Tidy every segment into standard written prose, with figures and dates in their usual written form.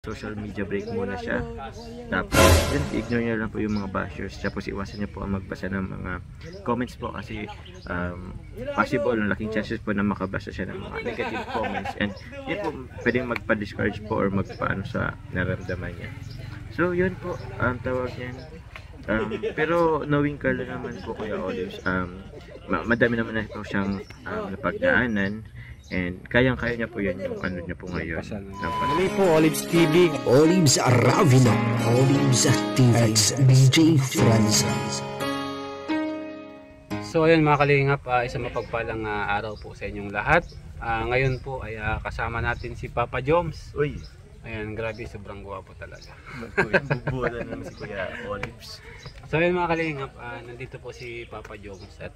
Social media break muna siya. Tapos, yun, ignore nyo lang po yung mga bashers. Tapos, iwasan nyo po ang magbasa ng mga comments po kasi possible, laking chances po na makabasa siya ng mga negative comments. And yun po, pwedeng magpa-discourage po or magpaano sa naramdaman niya. So, yun po, tawag niyan. Pero knowing Carla naman po, Kuya Olives, madami naman na po siyang napagdaanan. And kayang-kaya niya po yan yung ano niya po ngayon. Muli po, Olives TV. Olives Ravino. Olives TV. DJ Francis. So ayun mga kalingap, isang mapagpalang araw po sa inyong lahat. Ngayon po ay kasama natin si Papa Joms. Uy! Ayan, grabe, sobrang gwapo talaga. Bubulan naman si Kuya Olives. So ayun mga kalingap, nandito po si Papa Joms at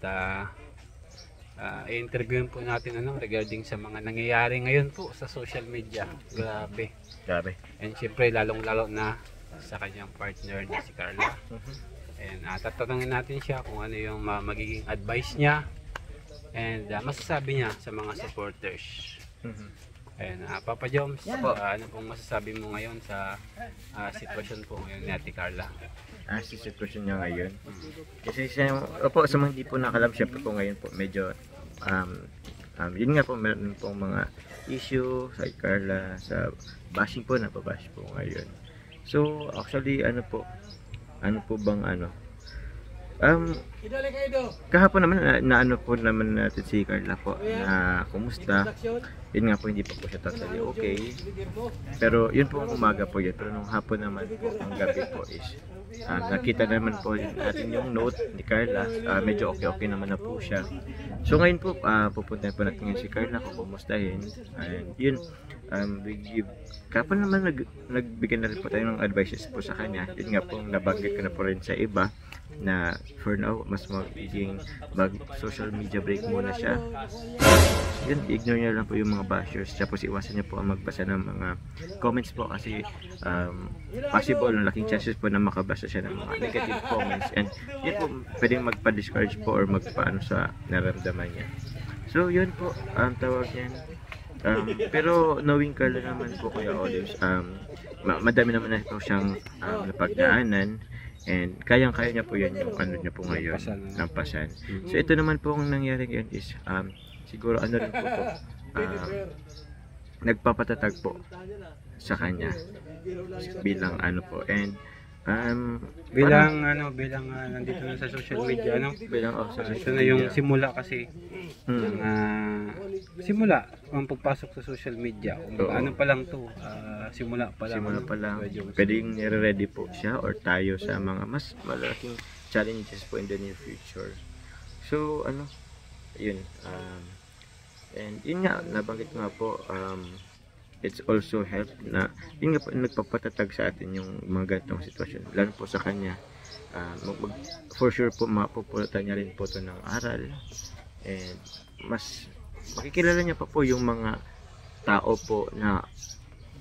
i-interviewin po natin regarding sa mga nangyayari ngayon po sa social media. Grabe. And syempre lalong-lalo na sa kanyang partner na si Carla. And tatanungin natin siya kung ano yung magiging advice niya and masasabi niya sa mga supporters. And Papa Joms, ano pong masasabi mo ngayon sa sitwasyon po ngayon ni Ate Carla? Si sitwasyon niya ngayon. Kasi siya, opo, sa mga hindi po nakalam, syempre po ngayon po medyo yun nga po, meron pong mga issue sa Carla, sa bashing po, napabash po ngayon. So actually ano po bang kahapon naman na ano po naman natin si Carla po na kumusta. Yun nga po, hindi pa po siya totally okay, pero yun po umaga po yun. Pero nung hapon naman po, ang gabi po is nakita naman po natin yung note ni Carla, medyo okay naman na po siya. So ngayon po pupuntahin po natin si Carla kung kumustahin. And yun, kapag naman nagbigay na rin po tayo ng advices po sa kanya. Yun nga po, nabanggit ko na po rin sa iba na for now mas magiging social media break muna siya. Yun, ignore nyo lang po yung mga bashers. Tapos iwasan nyo po ang magbasa ng mga comments po kasi possible, laking chances po na makabasa siya ng mga negative comments. And yun po, pwedeng magpa-discourage po or magpaano sa naramdaman niya. So yun po, tawag niyan. Pero knowing Carla naman po, Kuya Olives, madami naman na po siyang napagdaanan. And kayang-kaya niya po yan yung ano niya po ngayon, nampasan. So ito naman po ang nangyari ngayon is siguro ano rin po to, nagpapatatag po sa kanya bilang ano po. And bilang nandito na sa social media, bilang sa ito social na yung media. simula kasi simula ang pagpasok sa social media. Ano pa lang to, simula pa lang. Pwedeng nire-ready po siya or tayo sa mga mas malaking challenges po in the near future. So ano, yun, and yun nga, nabanggit nga po, it's also help na yun nga po, nagpapatatag sa atin yung mga ganitong sitwasyon, lalo po sa kanya. For sure po mapupulutan niya rin po ito ng aral, and mas makikilala niya pa po yung mga tao po na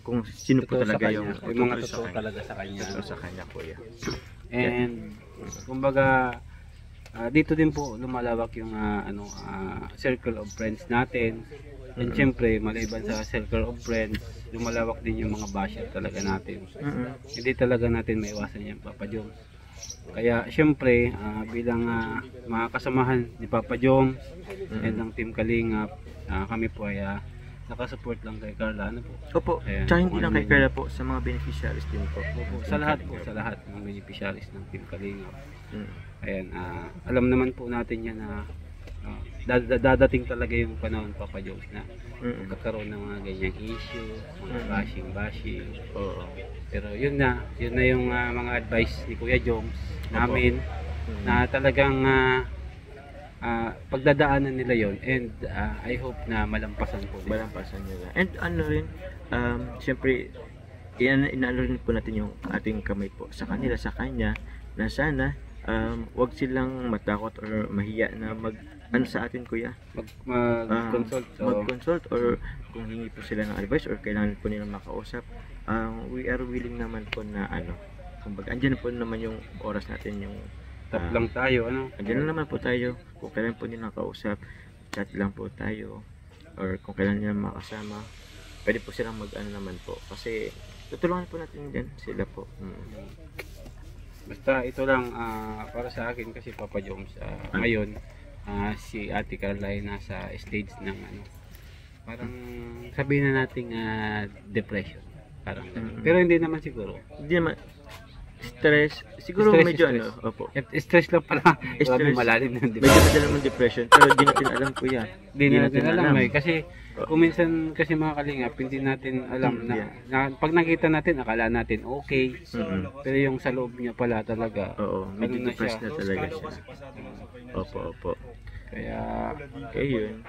kung sino po talaga yung mga totoo talaga sa kanya. Totoo sa kanya po yan. And kumbaga dito din po lumalawak yung circle of friends natin. And syempre, maliban sa circle of friends, lumalawak din yung mga basher talaga natin. Hindi talaga natin maiwasan yan, Papa Joms. Kaya syempre, bilang mga kasamahan ni Papa Joms and ng Team Kalingap, kami po ay nakasupport lang kay Carla. Ano po? Opo, tsaka hindi lang kay Carla po, sa mga beneficiaries din po. Sa lahat ng beneficiaries ng Team Kalingap. Ayan, alam naman po natin yan na dadating talaga yung panahon, Papa Joms, na magkakaroon ng mga ganyang issue, mga bashing. Pero yun na yung mga advice ni Kuya Joms namin na talagang pagdadaanan nila yon, and I hope na malampasan nila. And ano rin, syempre inaano rin po natin yung ating kamay po sa kanila, sa kanya, na sana wag silang matakot or mahiya na sa atin, Kuya, mag-consult or kung hingi po sila ng advice or kailangan po nilang makausap. We are willing naman po na kumbaga andyan po naman yung oras natin, yung tap lang tayo, andyan na naman po tayo kung kailan po nilang makausap, chat lang po tayo, or kung kailan nilang makasama, pwede po silang naman po, kasi tutulungan po natin din sila po. Basta ito lang para sa akin kasi Papa Joms, ngayon si Ate Carla ay nasa stage ng parang sabihin na nating depression, parang ganun. Pero hindi naman siguro. Hindi naman stress, siguro Stress, medyo stress. opo. Stress lang pala. Stress. Grabe malalim ng Medyo madala ng depression, pero di natin alam kuya. Hindi natin alam kasi kung minsan kasi mga kalingap, hindi natin alam na pag nakita natin, akala natin okay. Pero yung sa loob niya pala talaga, Oo, medyo na depressed siya. na talaga siya. Opo. Kaya Yun.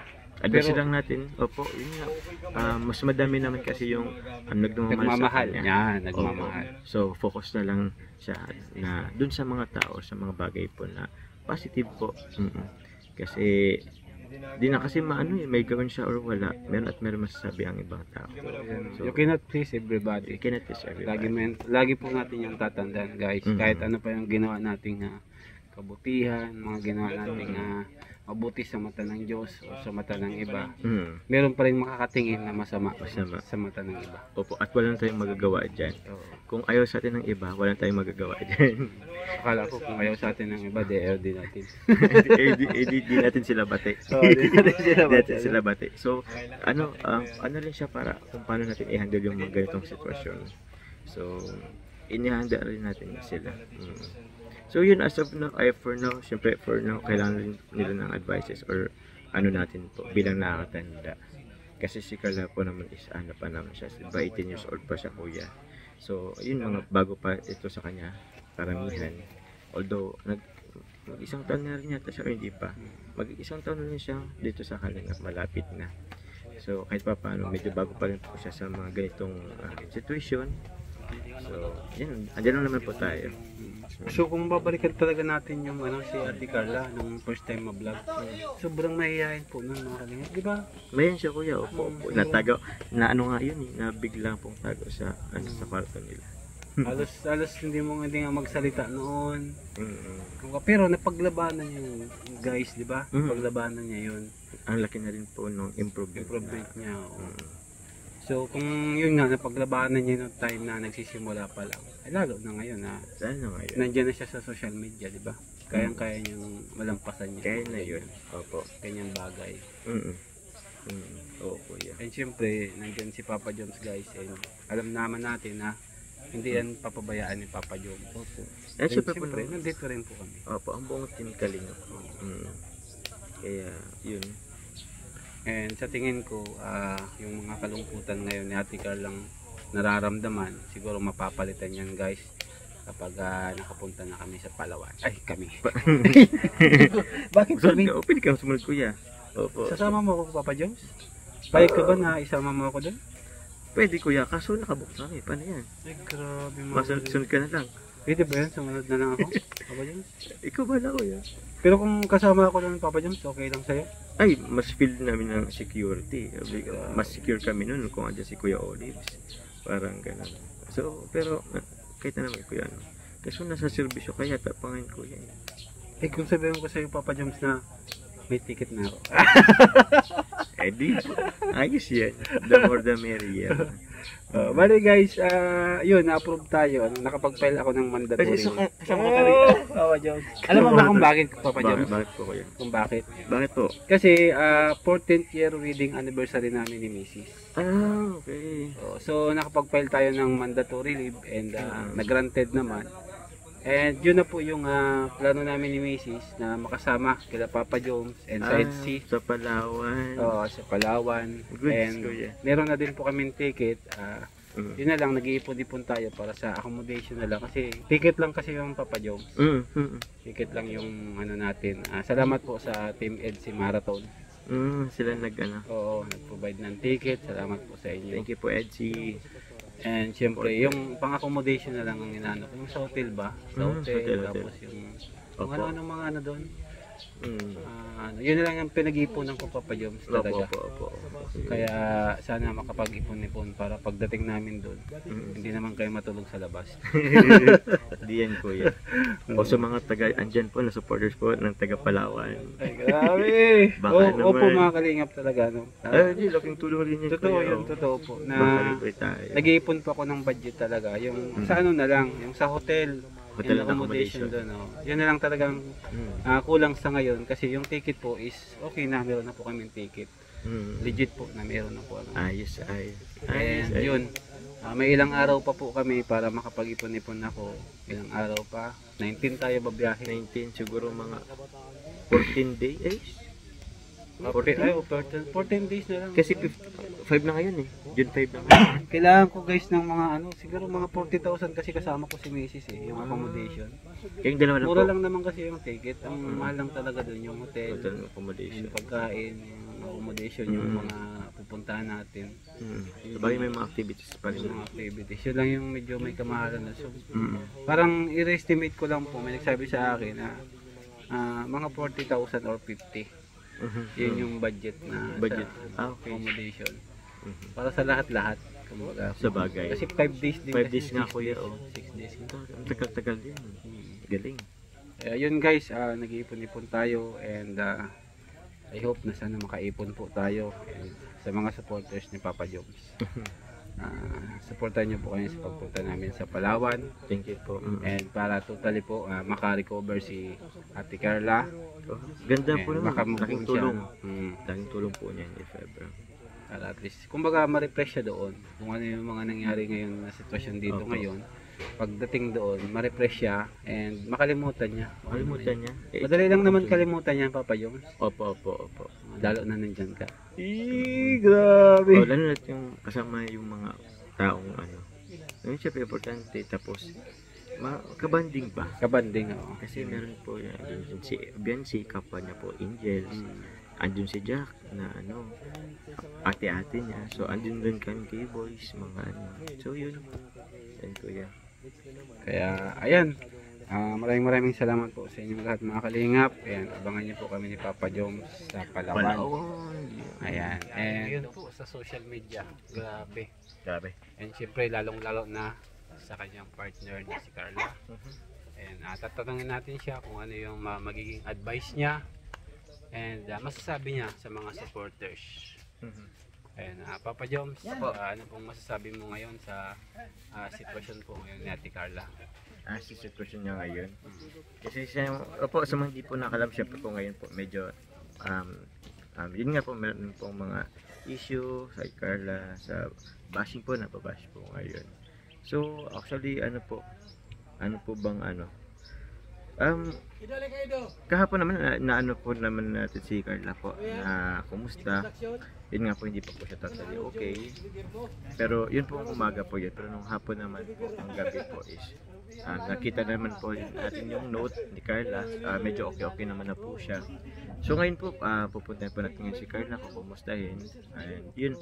Advice lang natin, yun nga. Mas madami naman kasi yung nagmamahal sa kanya. niya, nagmamahal. So, focus na lang siya na dun sa mga tao, sa mga bagay po na positive po. Kasi, di na kasi may gawin siya or wala. Meron at meron masasabi ang ibang tao. So, You cannot please everybody. you cannot please everybody. Lagi po natin yung tatandaan, guys. Kahit ano pa yung ginawa nating kabutihan, mga ginawa nating mabuti sa mata ng Diyos o sa mata ng iba, meron pa rin makakatingin na masama sa mata ng iba. Opo, at walang tayong magagawa dyan. Kung ayaw sa atin ng iba, walang tayong magagawa dyan. Akala ko kung ayaw sa atin ng iba, di natin. Di natin sila bate. Di natin Sila bate. So, ano rin siya para kung paano natin i-handle yung mga ganitong sitwasyon. So, ini-handle rin natin sila. So yun, as of now, for now, syempre for now, kailangan rin nila ng advices or natin po, bilang nakakatanda. Kasi si Carla po naman is, pa naman siya, 18 years old pa siya kuya. So, yun mga bago pa ito sa kanya, karamihan. Although, mag-isang taon na rin yata siya, o hindi pa. Mag-isang taon na rin siya dito sa Kalingap, malapit na. So, kahit pa paano, medyo bago pa rin po siya sa mga ganitong situation. So, yun, andyan lang naman po tayo. So kung babalikan talaga natin yung si Ate Carla nung first time ma-vlog, sobrang mahihayin po nun mga kalingap, di ba? Mayan siya kuya, opo. Natago, nga yun na biglang pong tago sa kwarto nila. Halos hindi nga magsalita noon. Pero napaglabanan niya yun, guys, di ba? Napaglabanan niya yun. Ang laki na rin po nung improvement niya. So kung yun nga, napaglabanan niya noong time na nagsisimula pa lang, ay lalo na ngayon nandiyan na siya sa social media, di ba? Kayang-kaya niyang malampasan niya. Kaya na yun. Opo. Kanyang bagay. Oo kuya. And syempre, nandiyan si Papa Joms, guys, and alam naman natin na hindi yan papabayaan ni Papa Joms. Opo. And syempre, nandito rin po kami. Opo, ang buong team Kalingap. Kaya yun. And sa tingin ko, yung mga kalungkutan ngayon ni Ate Carla lang nararamdaman, siguro mapapalitan yan, guys, kapag nakapunta na kami sa Palawan. Ay, kami. Bakit kami? Open ka, sumunod kuya. Opo. Sasama mo ako, Papa Joms? Payag ka ba na isama mo ako doon? Pwede kuya, kaso nakabook na kami. Paano yan? Ay, grabe mo. Masunod ka na lang. Pwede ba yan? Sumunod na lang ako, Papa Joms? Ikaw ba na kuya? Pero kung kasama ako doon, Papa Joms, okay lang sa'yo? Ay, mas feel namin ng security. Mas secure kami nun kung andyan si Kuya Olives. Parang ganun. So, pero kahit na naman kuya, kasi nasa servisyo kaya tapangan kuya. Eh kung sabihin ko sa'yo, Papa Joms, na may ticket na ako. Eh di, ayos yan. The more the merrier. Bali guys, yun, na-approve tayo. Nakapag-file ako ng mandatory. Kasi kasama ka talaga. Papa Joms. Alam mo ba kung bakit, Papa Joms? Bakit po kuya? Kung bakit? Bakit po? Kasi 14th year wedding anniversary namin ni Mrs. Okay. So nakapag-file tayo ng mandatory leave and nag-granted naman. And yun na po yung plano namin ni Mrs. na makasama kila Papa Joms and Side C. Sa Palawan. Oo, sa Palawan. Good, And kuya. meron na din po kaming ticket. Yun na lang, nag-iipon-ipon tayo para sa accommodation na lang. Kasi ticket lang kasi yung Papa Joms. Ticket lang yung natin. Salamat po sa Team EDC Marathon. Sila Oo, nag-provide ng ticket. Salamat po sa inyo. Thank you po Edgy. And syempre, yung pang-accommodation na lang ang inano. Yung sa hotel ba? Sa hotel, hotel. tapos yung Opo. ano mga doon. Yun na lang ang pinag-iipunan ko, Papa Joms, talaga. Opo. Kaya sana makapag-ipon-ipon para pagdating namin doon, hindi naman kayo matulog sa labas. Hindi yan, kuya. O sa mga taga, andyan po na supporters po ng taga Palawan. Ay, grabe! Baka Opo, naman. mga kalingap talaga. No? Hindi, laking tulong rin yan, Totoo kuya. yun, totoo po. Baka Na rin po tayo. nag-iipon pa ako ng budget talaga. Yung sa ano na lang, yung sa hotel. Hotel yung accommodation. doon. Oh. Yun na lang talagang kulang sa ngayon kasi yung ticket po is okay na, meron na po kami ticket. Legit po na meron na po. Ano. Ayos. And yun, may ilang araw pa po kami para makapag-ipon-ipon ako. Ilang araw pa. 19 tayo babiyahe. 19, siguro mga 14 days. 14 days na lang. Kasi 5 na ngayon eh. June 5 na ngayon. Kailangan ko guys ng mga ano, siguro mga 40,000 kasi kasama ko si Mrs. yung accommodation. Kayong dalawa na po. Mura lang naman kasi yung ticket. Ang mahal lang talaga doon yung hotel, Hotel accommodation. yung pagkain, yung accommodation, yung mga pupuntahan natin. Sabagay may mga activities pa rin. Yung mga activities. Yun lang yung medyo may kamahalan na. So, parang i-estimate ko lang po, may nagsabi sa akin na mga 40,000 or 50. Yun yung budget na Budget. sa Okay. accommodation. Para sa lahat-lahat. Kumbaga, Sa bagay. kasi 5 days din. 5 kasi, days nga 6 kuya. days, Oh. 6 days. Ang tagal-tagal din. Galing. Yun guys, nag-iipon-ipon tayo and I hope na sana makaipon po tayo and sa mga supporters ni Papa Joms. Supportan niyo po kayo sa pagpunta namin sa Palawan Thank you po. and para totally po maka-recover si Ate Carla. Oh, ganda po And naman. maka-move Laking on siya, tulong. no? Laking tulong po niyan if ever. Para at least, kumbaga ma-refresh siya doon kung ano yung mga nangyari ngayon na sitwasyon dito Opo. ngayon. Pagdating doon, ma-refresh siya and makalimutan niya. Kalimutan niya. Madali lang naman kalimutan yan, Papa Joms. Opo. Lalo na nandyan ka. Grabe! Oh, lalo na yung kasama yung mga taong ano. Yun syempre importante. Tapos, kabanding ba? Kabanding ako. Kasi meron po yan si Biancy, kapwa niya po Angels. Andun si Jack na ano, ate-ate niya. So, andun din kami kay boys, mga ano. So, yun. Yan kuya. Kaya, ayan. Maraming salamat po sa inyong lahat mga kalingap. Ayan, abangan niyo po kami ni Papa Joms sa Palawan. Ayan. And yun po sa social media. Grabe. And syempre, lalong-lalo na sa kanyang partner na si Carla. And tatanungin natin siya kung ano yung magiging advice niya. And masasabi niya sa mga supporters. Ayan, Papa Joms, ano pong masasabi mo ngayon sa sitwasyon po ngayon ni Ate Carla? Sa sitwasyon niya ngayon. Kasi siya, opo, sa mga hindi po nakalam, syempre po ngayon po, medyo, yun nga po, meron pong mga issue sa Carla, sa bashing po, napabash po ngayon. So, actually, ano po bang ano, kahapon naman na ano po naman natin si Carla po na kumusta. Yun nga po, hindi pa po siya totally okay, pero yun po ang umaga po yun. Pero nung hapon naman po, ang gabi po is nakita naman po natin yung note ni Carla. Medyo okay naman na po siya. So ngayon po pupuntahan po natin si Carla kung kumustahin. And yun,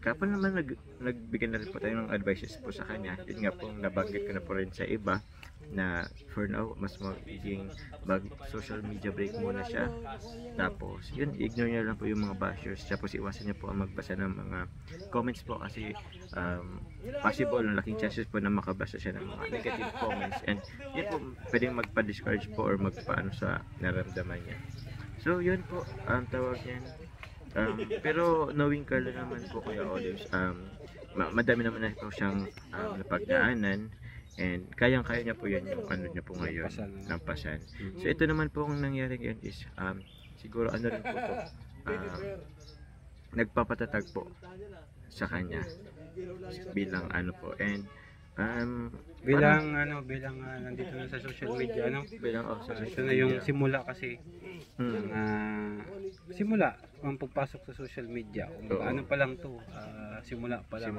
kapag naman nagbigay na rin po tayo ng advices po sa kanya. Yun nga po, nabanggit ko na po rin sa iba na for now mas magiging social media break muna siya. Tapos yun, ignore niya lang po yung mga bashers. Tapos iwasan niya po ang magbasa ng mga comments po kasi possible, laking chances po na makabasa siya ng mga negative comments, and yun po pwedeng magpa-discourage po or magpaano sa naramdaman niya. So yun po ang tawag niyan. Pero knowing Carla naman po, Kuya Olives, madami naman na po siyang napagdaanan. And kayang-kaya niya po yun yung ano niya po ngayon, nampasan. So ito naman po ang nangyari ngayon is siguro ano rin po nagpapatatag po sa kanya bilang ano po. And bilang nandito na sa social media, bilang ito sa social na yung media. simula kasi simula ang pagpasok sa social media. Oo. Ano pa lang to, simula pa lang.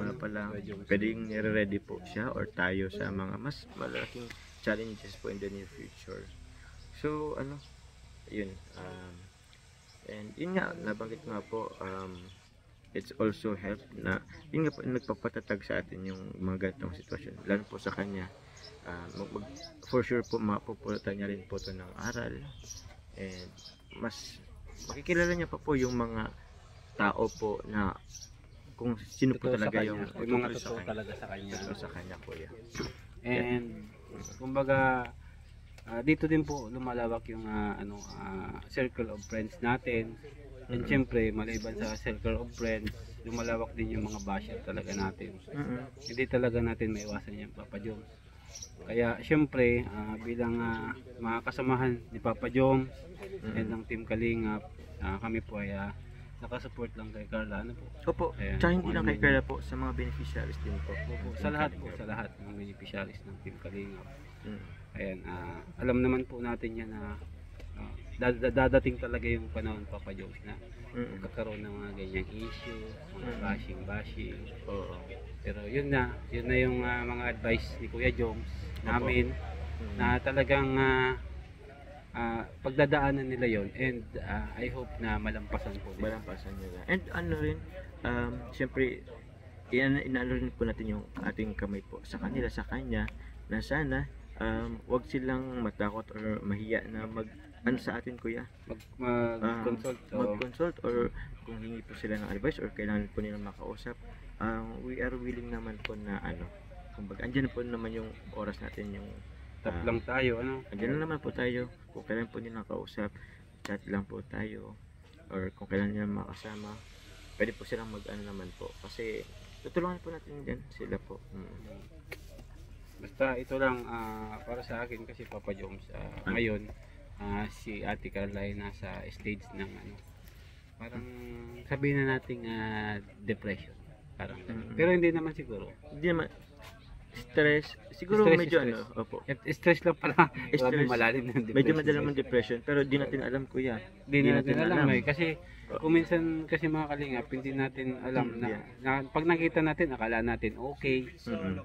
Pwedeng nire-ready po siya or tayo sa mga mas malaking challenges po in the near future. So ano, yun, and yun nga, nabanggit nga po, it's also help na yun nga po, nagpapatatag sa atin yung mga ganitong sitwasyon, lalo po sa kanya. For sure po mapupulutan niya rin po to ng aral, and mas makikilala niya pa po yung mga tao po na kung sino po Totoo sa talaga kanya. yung Yung mga totoo talaga sa kanya. totoo sa kanya, kuya. And kumbaga dito din po lumalawak yung circle of friends natin. And syempre, maliban sa circle of friends, lumalawak din yung mga basher talaga natin. Hindi talaga natin maiwasan yung Papa Joms. Kaya syempre, bilang mga kasamahan ni Papa Joms and ng Team Kalingap, kami po ay nakasupport lang kay Carla. Ano po? Opo, Ayan, tsaka hindi kung lang ano kay yun. Carla po, sa mga beneficiaries din po. Opo, sa lahat po, sa lahat ng beneficiaries ng Team Kalingap. Mm. Ayan, alam naman po natin yan na dadating talaga yung panahon, Papa Jones, na magkakaroon ng mga ganyang issue, mga bashing. Oo. Pero yun na yung mga advice ni Kuya Jones namin na talagang pagdadaanan nila yon, and I hope na malampasan po nila. Malampasan nila. And ano rin, syempre, inaano rin po natin yung ating kamay po sa kanila, sa kanya, na sana wag silang matakot or mahiya na sa atin, kuya, Mag-consult. mag-consult, or kung hingi po sila ng advice or kailangan po nilang makausap, we are willing naman po na kumbaga andyan po naman yung oras natin, yung Tap lang tayo, andyan na naman po tayo kung kailan po nilang makausap, chat lang po tayo, or kung kailan nilang makasama, pwede po silang naman po, kasi tutulungan po natin din sila po. Basta ito lang para sa akin, kasi Papa Jones, ngayon si Ate Carla ay nasa stage ng parang sabihin na nating depression, parang ganun. Pero hindi naman siguro Hindi naman stress, siguro Stress, medyo stress. opo, stress lang pala. Stress. Grabe, malalim na depression. medyo madalang ng depression, pero di natin alam, kuya. Hindi natin alam kasi kung minsan kasi mga kalingap, hindi natin alam na pag nakita natin, akala natin okay,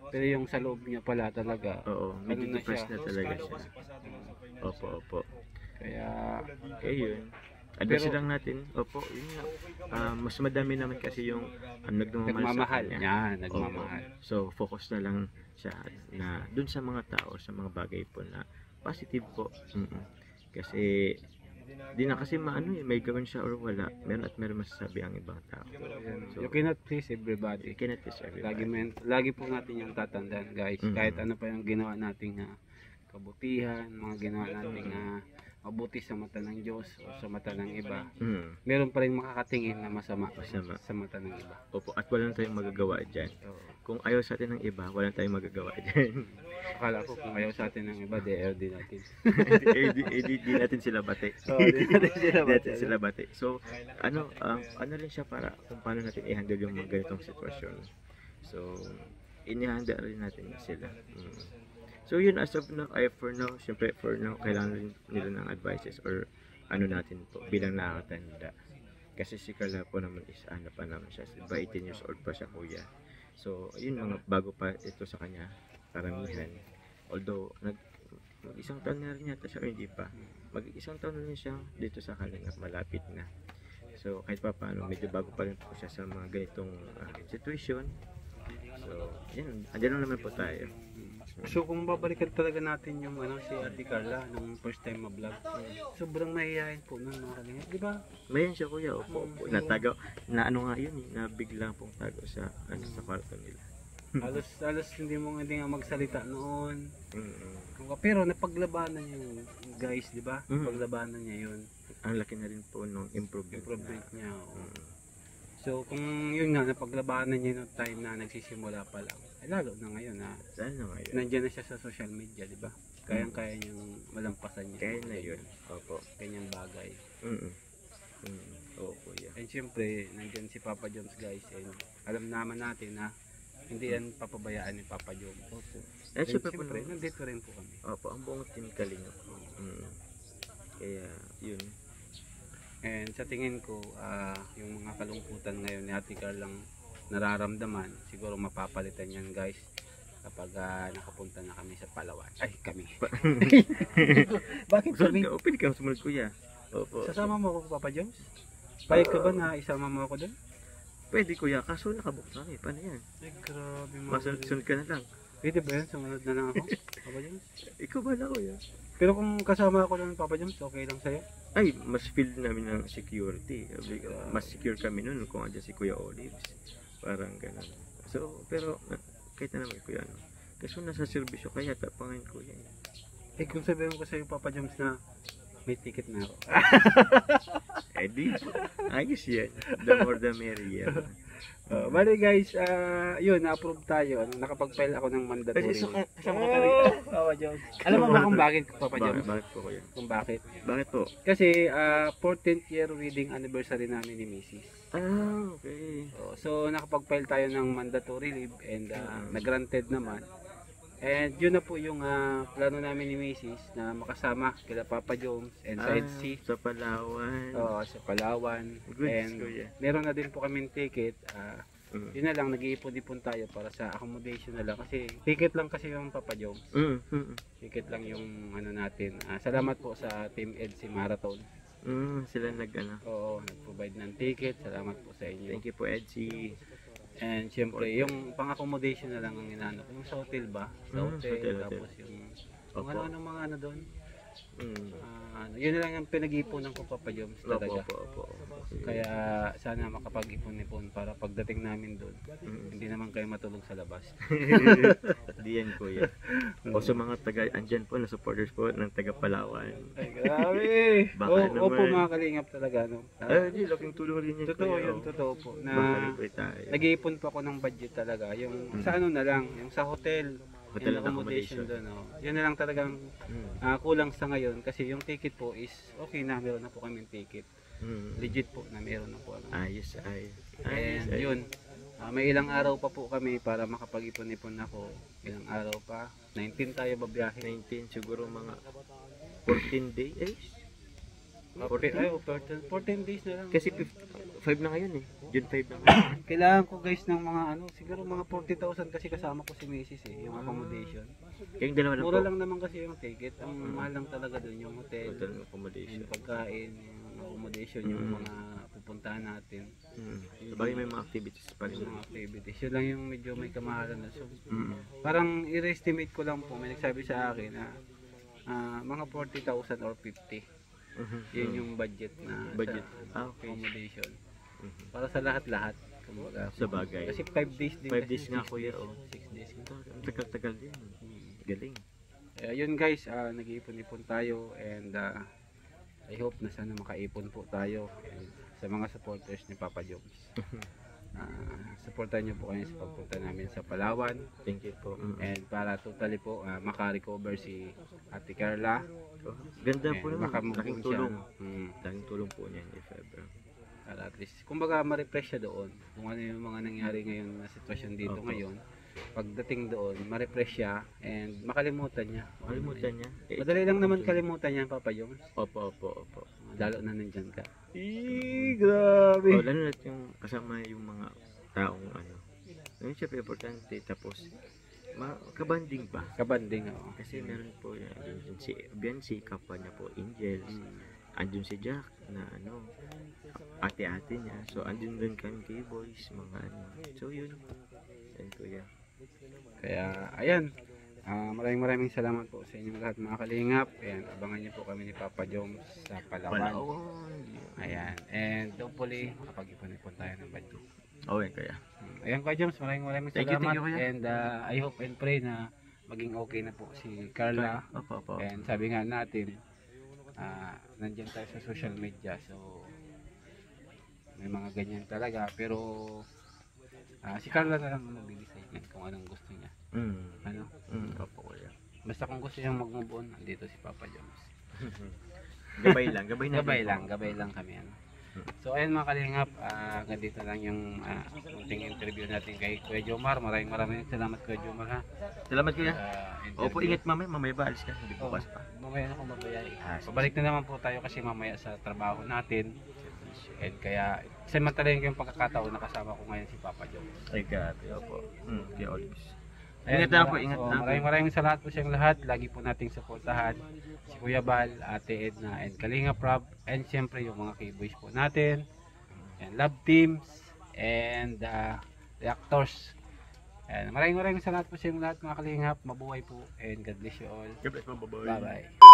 pero yung sa loob niya pala talaga, Oo, medyo na depressed siya. na talaga siya. Opo. Kaya Yun. Advice lang natin. Opo, yun nga. Mas madami naman kasi yung nagmamahal nagmamahal sa kanya. niya, nagmamahal. Opo. So, focus na lang siya na dun sa mga tao, sa mga bagay po na positive po. Kasi di na kasi may gawin siya or wala. Meron at meron masasabi ang ibang tao. So, You cannot please everybody. you cannot please everybody. Lagi po natin yung tatandaan, guys. Kahit ano pa yung ginawa nating kabutihan, mga ginawa nating mabuti sa mata ng Diyos o sa mata ng iba, meron pa rin makakatingin na masama sa mata ng iba. Opo, at wala tayong magagawa dyan. So, Kung ayaw sa atin ng iba, wala tayong magagawa dyan. akala ko kung ayaw sa atin ng iba, di natin. Di natin sila bate. Di Natin sila bate. So, ano rin siya para kung paano natin i-handle yung mga ganitong sitwasyon. So, ini-handle rin natin sila. So, yun, as of now, for now, syempre, for now, kailangan rin nila ng advices or natin po, bilang nakakatanda. Kasi si Carla po naman is, pa naman siya, ba 18 years old pa siya, kuya. So, yun, mga bago pa ito sa kanya, karamihan. Although, mag-isang taon na rin yata siya, o hindi pa. Mag-isang taon na rin siya dito sa Kalingap, malapit na. So, kahit pa paano, medyo bago pa rin po siya sa mga ganitong situation. So, yan, andyan lang naman po tayo. So kung babalikan talaga natin yung si Ate Carla nung first time ma-vlog, sobrang mahihayin po nun, mga kalingap, di ba? Mayan siya, kuya, opo. Natago, nga yun na biglang pong tago sa kwarto nila. Halos hindi nga magsalita noon. Pero napaglabanan niya yun, guys, di ba? Napaglabanan niya yun. Ang laki na rin po nung improvement Niya. So kung yun nga, napaglabanan niya noong time na nagsisimula pa lang, lalo na ngayon Sana ngayon. nandiyan na siya sa social media, di ba? Kayang-kaya niyang malampasan niya. Kaya na yun. Opo. Kanyang bagay. Oo, kuya. And syempre, nandiyan si Papa Jones, guys, and alam naman natin na hindi yan papabayaan ni Papa Jones. Opo. And Syempre po, syempre, nandito rin po kami. opo, ang buong team Kalingap. Kaya, yun. And sa tingin ko, yung mga kalungkutan ngayon ni Ate Carlang nararamdaman, siguro mapapalitan yan, guys, kapag nakapunta na kami sa Palawan. Ay, kami. Bakit kami? Open ka, sumunod, kuya. Opo. Sasama mo ako, Papa Jones? Payag ka ba na isama mo ako doon? Pwede, kuya, kaso nakabook na paano yan? Ay, grabe mga Masunod ka na lang. Pwede ba yun? Sumunod na lang ako, Papa Joms? Ikaw bala kuya. Pero kung kasama ako ng Papa Joms, okay lang sa'yo? Ay, mas feel namin ng security. Mas secure kami nun kung andyan si Kuya Olives. Parang ganun. So, pero kahit na naman Kuya ano. Kasi nasa serbisyo kaya tapangan Kuya. Eh kung sabihin ko sa'yo Papa Joms na may ticket na ako. Eh di, ayos yan. The more the merrier. Bali guys, yun, na-approve tayo. Nakapag-file ako ng mandatory. Kasi kasama ko tayo. Papa Joms. Alam mo ba kung bakit, Papa Joms? Bakit po Kuya? Kung bakit? Bakit po? Kasi 14th year wedding anniversary namin ni Mrs. Okay. So nakapag-file tayo ng mandatory leave and nag-granted naman. And yun na po yung plano namin ni Mrs. na makasama kila Papa Joms and Side C. Sa Palawan. Sa Palawan. Good, And Kuya. meron na din po kaming ticket. Yun na lang, nag-iipon-ipon tayo para sa accommodation na lang. Kasi ticket lang kasi yung Papa Joms. Ticket lang yung ano natin. Salamat po sa Team EDC Marathon. Sila Nag-provide ng ticket. Salamat po sa inyo. Thank you po Edgy. And syempre, yung pang-accommodation na lang ang inaano. Yung sa hotel ba? Sa hotel, tapos yung ano mga ano doon. Yun na lang ang pinag-iipunan ko Papa Joms talaga. Kaya sana makapag-ipon-ipon para pagdating namin doon, hindi naman kayo matulog sa labas. Di yan Kuya. O sa mga taga, andyan po na supporters po ng taga Palawan. Ay grabe! Baka naman. Opo mga kalingap talaga. No? Di, laking tulong rin yan Totoo Kuya. yun, totoo po. Na tayo. nag-iipon pa ako ng budget talaga. Yung sa ano na lang, yung sa hotel. Hotel and and accommodation doon. Yun na lang talagang kulang sa ngayon kasi yung ticket po is okay na, meron na po kaming ticket. Legit po na meron na po. Ayos. And yun, may ilang araw pa po kami para makapag-ipon-ipon ako. Ilang araw pa. 19 tayo babiyahe. 19 siguro mga 14 days. 14 days na lang. Kasi 5 na ngayon eh. June 5 na ngayon. Kailangan ko guys ng mga siguro mga 40,000 kasi kasama ko si Mrs. yung accommodation. Kayong dalawa lang po. Mura lang naman kasi yung ticket. Ang mahal lang talaga doon yung hotel, Hotel and accommodation. yung pagkain, yung accommodation, yung mga pupuntahan natin. Sabagay may mga activities pa rin. Yung mga activities. Yun lang yung medyo may kamahalan na. So, parang i-estimate ko lang po. May nagsabi sa akin na mga 40,000 or 50. Yun yung budget na sa accommodation. Para sa lahat-lahat. Sa bagay. Kasi 5 days din. 5 days nga Kuya. 6 days. Tagal-tagal din. Galing. Yun guys, nag-iipon-ipon tayo and I hope na sana makaipon po tayo sa mga supporters ni Papa Joms. Supportan nyo po kayo sa pagpunta namin sa Palawan. Thank you po. And para totally po maka-recover si Ate Carla. Ganda po naman. Laking tulong. Laking tulong po niyan if ever. Para at least, kumbaga ma-refresh siya doon. Kung ano yung mga nangyari ngayon na sitwasyon dito ngayon. Pagdating doon, ma-refresh siya and makalimutan niya. Madali lang naman kalimutan niya, Papa Joms. Opo. Lalo na nandyan ka. Grabe! Lalo na yung kasama yung mga taong Yun siya importante. Tapos, kabanding ba? Kabanding, oo. Kasi meron po yun si Biancy, kapwa niya po Angels. Andun si Jack na ate-ate niya. So, andun din kami kay boys, mga So, yun. Yan Kuya. Kaya, ayan. Maraming salamat po sa inyong lahat mga kalingap. Ayan, abangan niyo po kami ni Papa Joms sa Palawan. Ayan. And hopefully, makapag-ipon-ipon tayo ng budget. Okay, Kuya. Ayan Kuya Joms, maraming Thank salamat. you, Kuya. And I hope and pray na maging okay na po si Carla. Opo. And sabi nga natin, nandyan tayo sa social media. So, may mga ganyan talaga. Pero, si Carla na lang mag-decide kung anong gusto niya. Opo Kuya. Basta kung gusto niyang mag-move on, andito si Papa Joms. Gabay lang kami. So ayun mga kalingap, ganito lang yung munting interview natin kay Kuya Jomar. Maraming salamat Kuya Jomar ha. Salamat Kuya. Opo, ingat mamaya ba alis ka? Hindi po pa. Mamaya na ako mabayay. Pabalik na naman po tayo kasi mamaya sa trabaho natin. And kaya, samantalayin ko yung pagkakataon na kasama ko ngayon si Papa Joms. Ay grabe, opo. Kaya Olives. Ingat lang po. Maraming salamat po sa lahat. Lagi po nating suportahan si Kuya Bal, Ate Edna, and Kalinga Prab, and siyempre yung mga K-Boys po natin, and Love Teams, and the actors. Maraming salamat po sa inyo lahat mga kalingap. Mabuhay po and God bless you all. God bless, bye-bye. Bye-bye.